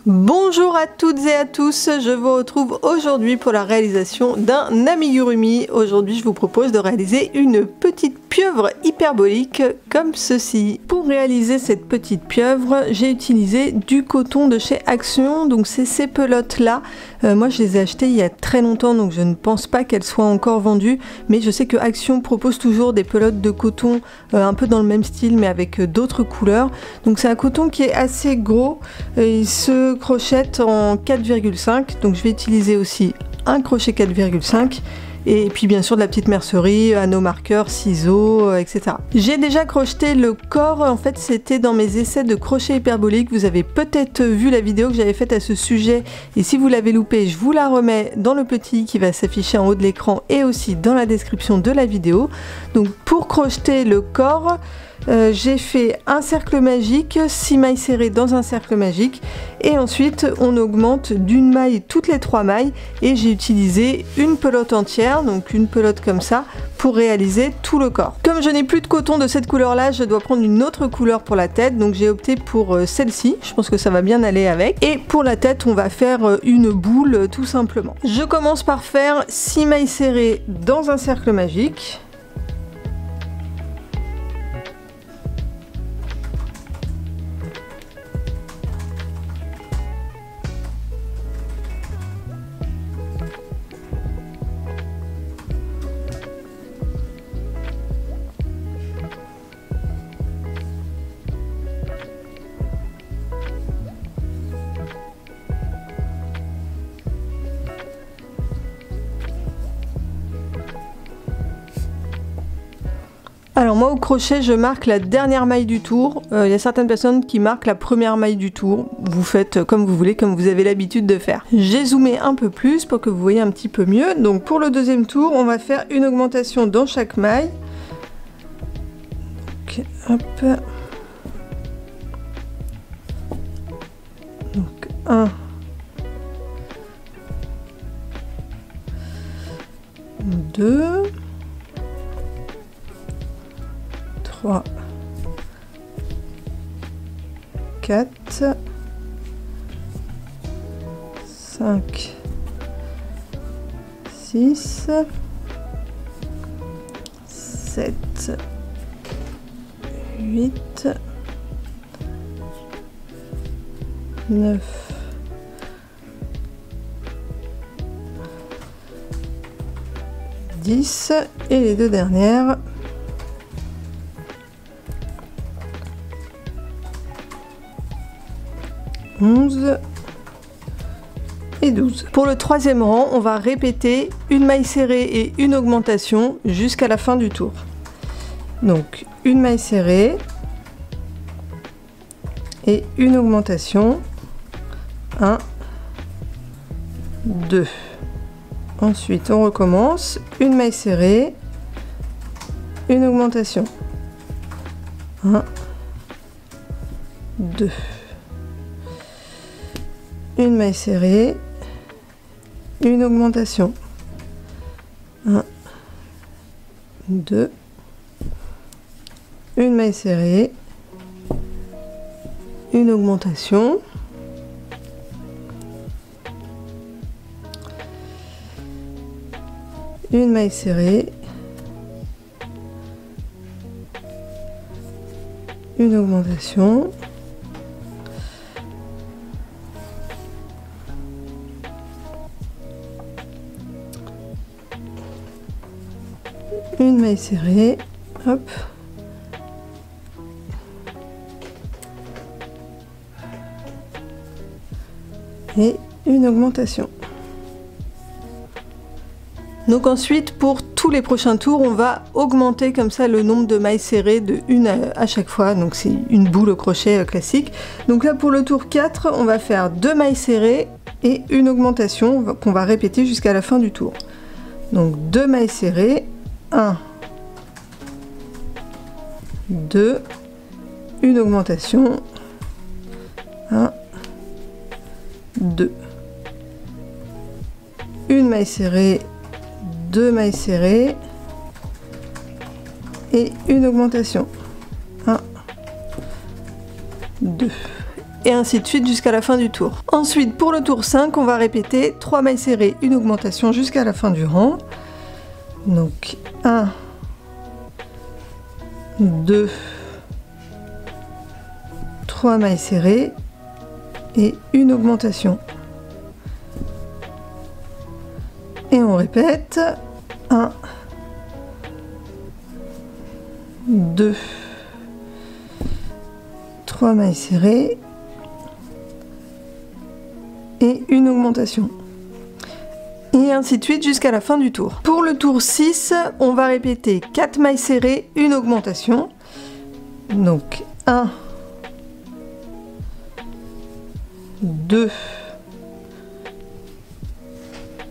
Bonjour à toutes et à tous, je vous retrouve aujourd'hui pour la réalisation d'un amigurumi. Aujourd'hui je vous propose de réaliser une petite pieuvre hyperbolique comme ceci. Pour réaliser cette petite pieuvre, j'ai utilisé du coton de chez Action, donc c'est ces pelotes là. Moi je les ai achetées il y a très longtemps, donc je ne pense pas qu'elles soient encore vendues, mais je sais que Action propose toujours des pelotes de coton un peu dans le même style mais avec d'autres couleurs. Donc c'est un coton qui est assez gros, il se crochette en 4,5, donc je vais utiliser aussi un crochet 4,5 et puis bien sûr de la petite mercerie, anneaux marqueurs, ciseaux, etc. J'ai déjà crocheté le corps, en fait c'était dans mes essais de crochet hyperbolique, vous avez peut-être vu la vidéo que j'avais faite à ce sujet et si vous l'avez loupé, je vous la remets dans le petit qui va s'afficher en haut de l'écran et aussi dans la description de la vidéo. Donc pour crocheter le corps, j'ai fait un cercle magique, 6 mailles serrées dans un cercle magique et ensuite on augmente d'une maille toutes les 3 mailles et j'ai utilisé une pelote entière, donc une pelote comme ça pour réaliser tout le corps. Comme je n'ai plus de coton de cette couleur là, je dois prendre une autre couleur pour la tête, donc j'ai opté pour celle-ci, je pense que ça va bien aller avec. Et pour la tête on va faire une boule tout simplement. Je commence par faire 6 mailles serrées dans un cercle magique. Alors moi au crochet je marque la dernière maille du tour, il y a certaines personnes qui marquent la première maille du tour, vous faites comme vous voulez, comme vous avez l'habitude de faire. J'ai zoomé un peu plus pour que vous voyez un petit peu mieux, donc pour le deuxième tour on va faire une augmentation dans chaque maille. Donc, hop. Donc 1, 2, 3, 4, 5, 6, 7, 8, 9, 10 et les deux dernières. 11 et 12. Pour le troisième rang, on va répéter une maille serrée et une augmentation jusqu'à la fin du tour. Donc une maille serrée et une augmentation. 1, 2. Ensuite, on recommence. Une maille serrée, une augmentation. 1, 2. Une maille serrée, une augmentation. 1, 2, une maille serrée, une augmentation. Une maille serrée, une augmentation. Une maille serrée, hop, et une augmentation. Donc ensuite pour tous les prochains tours on va augmenter comme ça le nombre de mailles serrées de une à chaque fois, donc c'est une boule au crochet classique. Donc là pour le tour 4 on va faire 2 mailles serrées et une augmentation qu'on va répéter jusqu'à la fin du tour. Donc 2 mailles serrées, 1, 2, une augmentation, 1, 2, une maille serrée, 2 mailles serrées et une augmentation, 1, 2, et ainsi de suite jusqu'à la fin du tour. Ensuite, pour le tour 5, on va répéter 3 mailles serrées, une augmentation jusqu'à la fin du rang. Donc 1, 2, 3 mailles serrées et une augmentation. Et on répète 1, 2, 3 mailles serrées et une augmentation. Et ainsi de suite jusqu'à la fin du tour. Pour le tour 6, on va répéter 4 mailles serrées, une augmentation. Donc 1, 2,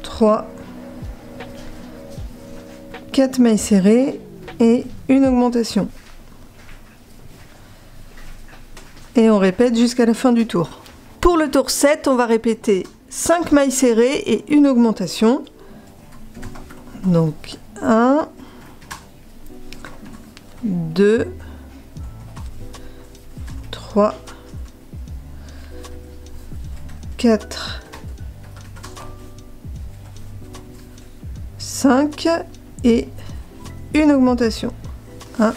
3, 4 mailles serrées et une augmentation. Et on répète jusqu'à la fin du tour. Pour le tour 7, on va répéter 5 mailles serrées et une augmentation. Donc 1, 2, 3, 4, 5 et une augmentation. 1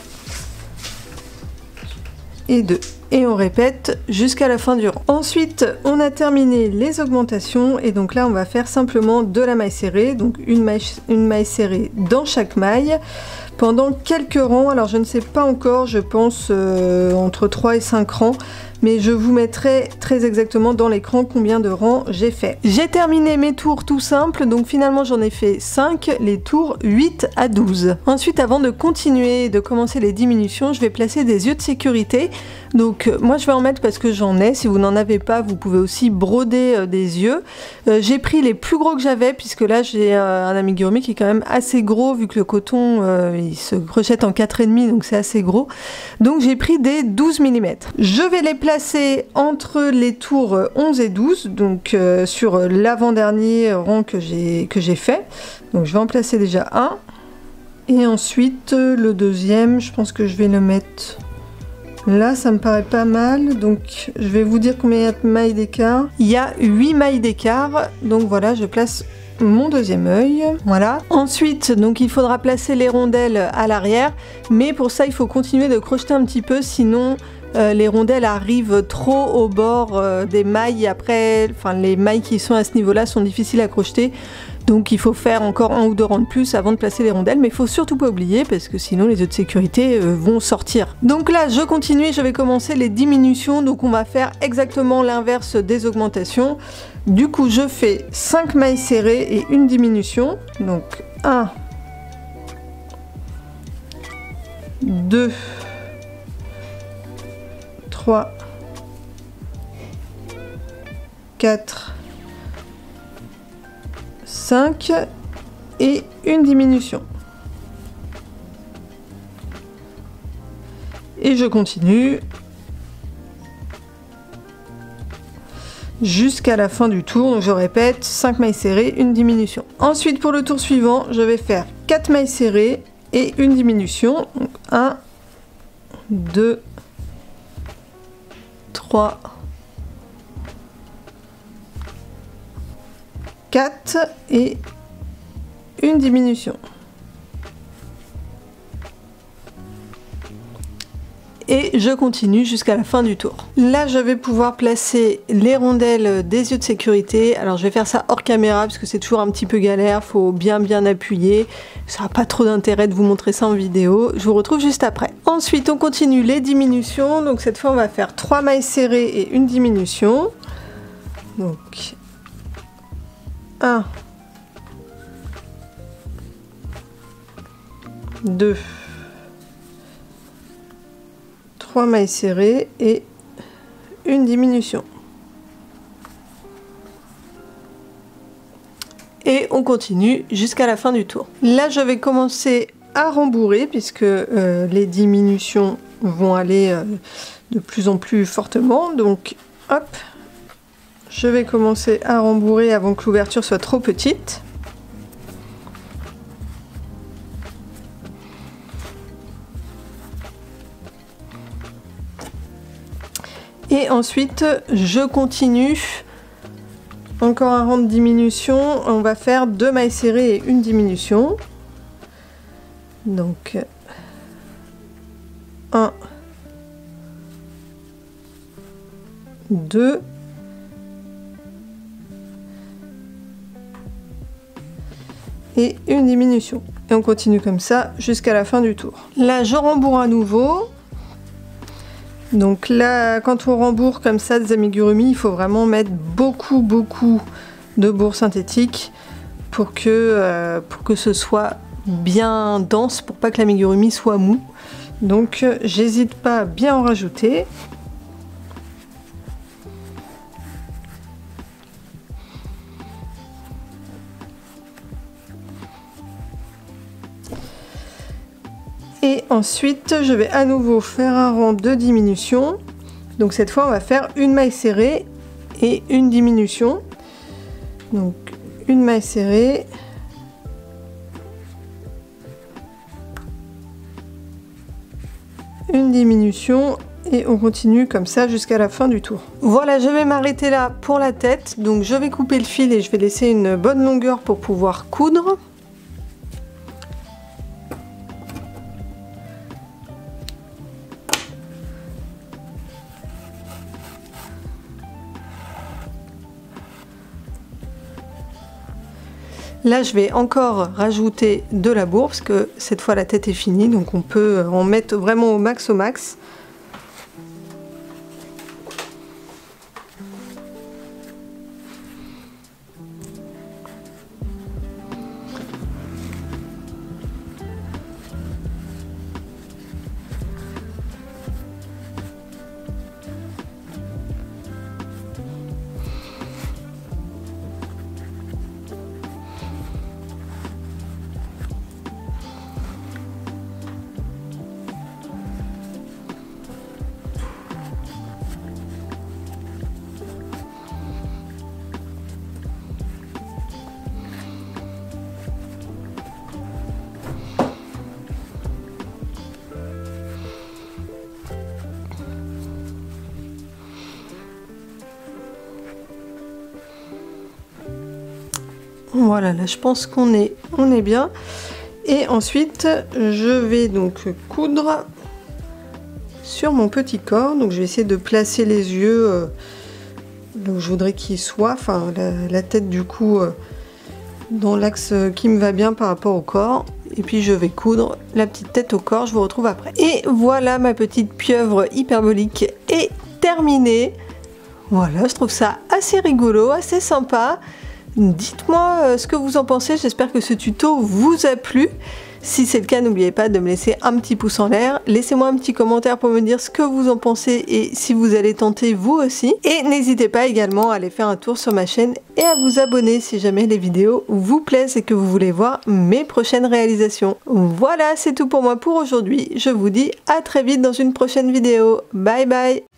et 2. Et on répète jusqu'à la fin du rang. Ensuite, on a terminé les augmentations et donc là, on va faire simplement de la maille serrée, donc une maille serrée dans chaque maille pendant quelques rangs. Alors, je ne sais pas encore, je pense entre 3 et 5 rangs, mais je vous mettrai très exactement dans l'écran combien de rangs j'ai fait. J'ai terminé mes tours tout simples, donc finalement j'en ai fait 5, les tours 8 à 12. Ensuite, avant de continuer, de commencer les diminutions, je vais placer des yeux de sécurité. Donc moi je vais en mettre parce que j'en ai, si vous n'en avez pas, vous pouvez aussi broder des yeux. J'ai pris les plus gros que j'avais, puisque là j'ai un amigurumi qui est quand même assez gros, vu que le coton il se rejette en 4,5, donc c'est assez gros. Donc j'ai pris des 12 mm. Je vais les placer entre les tours 11 et 12, donc sur l'avant-dernier rang que j'ai fait. Donc je vais en placer déjà un. Et ensuite le deuxième, je pense que je vais le mettre là, ça me paraît pas mal. Donc je vais vous dire combien il y a de mailles d'écart. Il y a 8 mailles d'écart, donc voilà, je place mon deuxième œil, voilà. Ensuite, donc il faudra placer les rondelles à l'arrière, mais pour ça il faut continuer de crocheter un petit peu, sinon les rondelles arrivent trop au bord des mailles. Après, enfin les mailles qui sont à ce niveau-là sont difficiles à crocheter. Donc il faut faire encore 1 ou 2 rangs de plus avant de placer les rondelles, mais il faut surtout pas oublier parce que sinon les œufs de sécurité vont sortir. Donc là je continue, je vais commencer les diminutions, donc on va faire exactement l'inverse des augmentations. Du coup je fais 5 mailles serrées et une diminution, donc 1, 2, 3, 4, 5 et une diminution. Et je continue jusqu'à la fin du tour. Donc je répète, 5 mailles serrées, une diminution. Ensuite pour le tour suivant, je vais faire 4 mailles serrées et une diminution. Donc 1, 2, 3, 4 et une diminution. Et je continue jusqu'à la fin du tour. Là je vais pouvoir placer les rondelles des yeux de sécurité. Alors je vais faire ça hors caméra parce que c'est toujours un petit peu galère, faut bien appuyer. Ça n'a pas trop d'intérêt de vous montrer ça en vidéo. Je vous retrouve juste après. Ensuite on continue les diminutions. Donc cette fois on va faire 3 mailles serrées et une diminution. Donc 1, 2, 3 mailles serrées et une diminution. Et on continue jusqu'à la fin du tour. Là, je vais commencer à rembourrer puisque les diminutions vont aller de plus en plus fortement. Donc, hop, je vais commencer à rembourrer avant que l'ouverture soit trop petite. Et ensuite, je continue. Encore un rang de diminution. On va faire 2 mailles serrées et une diminution. Donc, 1, 2, et une diminution. Et on continue comme ça jusqu'à la fin du tour. Là, je rembourre à nouveau. Donc là, quand on rembourre comme ça des amigurumi, il faut vraiment mettre beaucoup de bourre synthétique pour que ce soit bien dense, pour pas que l'amigurumi soit mou. Donc j'hésite pas à bien en rajouter. Et ensuite, je vais à nouveau faire un rang de diminution. Donc cette fois, on va faire une maille serrée et une diminution. Donc une maille serrée. Une diminution et on continue comme ça jusqu'à la fin du tour. Voilà, je vais m'arrêter là pour la tête. Donc je vais couper le fil et je vais laisser une bonne longueur pour pouvoir coudre. Là, je vais encore rajouter de la bourre parce que cette fois la tête est finie, donc on peut en mettre vraiment au max. Voilà, là je pense qu'on est bien. Et ensuite, je vais donc coudre sur mon petit corps. Donc je vais essayer de placer les yeux là où je voudrais qu'ils soient. Enfin, la tête du coup dans l'axe qui me va bien par rapport au corps. Et puis je vais coudre la petite tête au corps. Je vous retrouve après. Et voilà, ma petite pieuvre hyperbolique est terminée. Voilà, je trouve ça assez rigolo, assez sympa. Dites-moi ce que vous en pensez, j'espère que ce tuto vous a plu. Si c'est le cas, n'oubliez pas de me laisser un petit pouce en l'air. Laissez-moi un petit commentaire pour me dire ce que vous en pensez et si vous allez tenter vous aussi. Et n'hésitez pas également à aller faire un tour sur ma chaîne et à vous abonner si jamais les vidéos vous plaisent et que vous voulez voir mes prochaines réalisations. Voilà, c'est tout pour moi pour aujourd'hui. Je vous dis à très vite dans une prochaine vidéo. Bye bye!